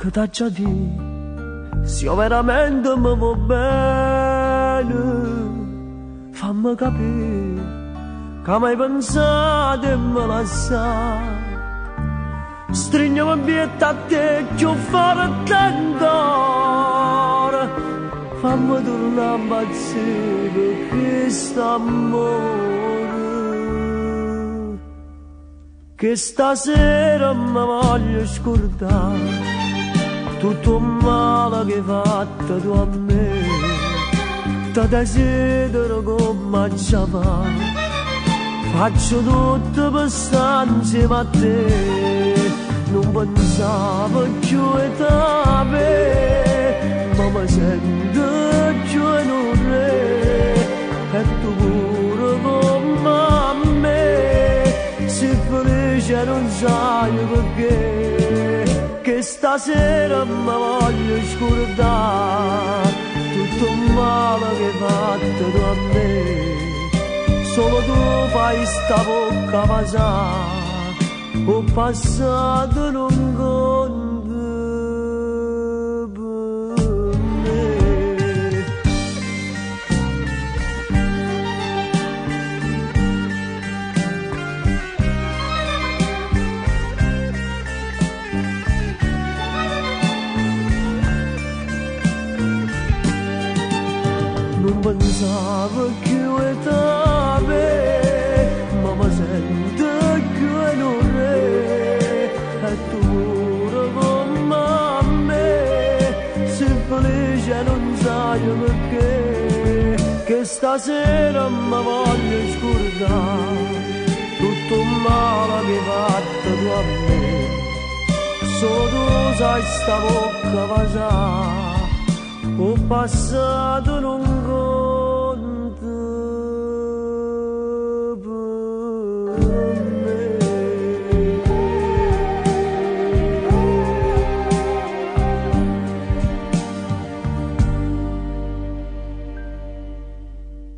che t'ha già detto, se io veramente mi vuoi bene, fammi capire che mai pensato e me la sa. Stringiami bietta a te, che ho fatto tentare, fammi tornare a impazzire per questo amore, che stasera mi voglio scordare tutto il male che hai fatto tu a me. Ti desidero come già va, faccio tutto per stare insieme a te. Non pensavo più a te, ma mi sento più in un re, e tu pure come a me, sei felice non sai perché, che stasera mi voglio scordare tutto il male che hai fatto tu a me. Solo tu fai sta bocca passare, ho passato non conto per me. Non pensavo più a te, ma mi sento più in un re, e tu pure come a me, sei felice non sai perché, che stasera mi voglio scordare tutto il male che hai fatto tu a me. Solo tu sai sta bocca passare, ho passato lungo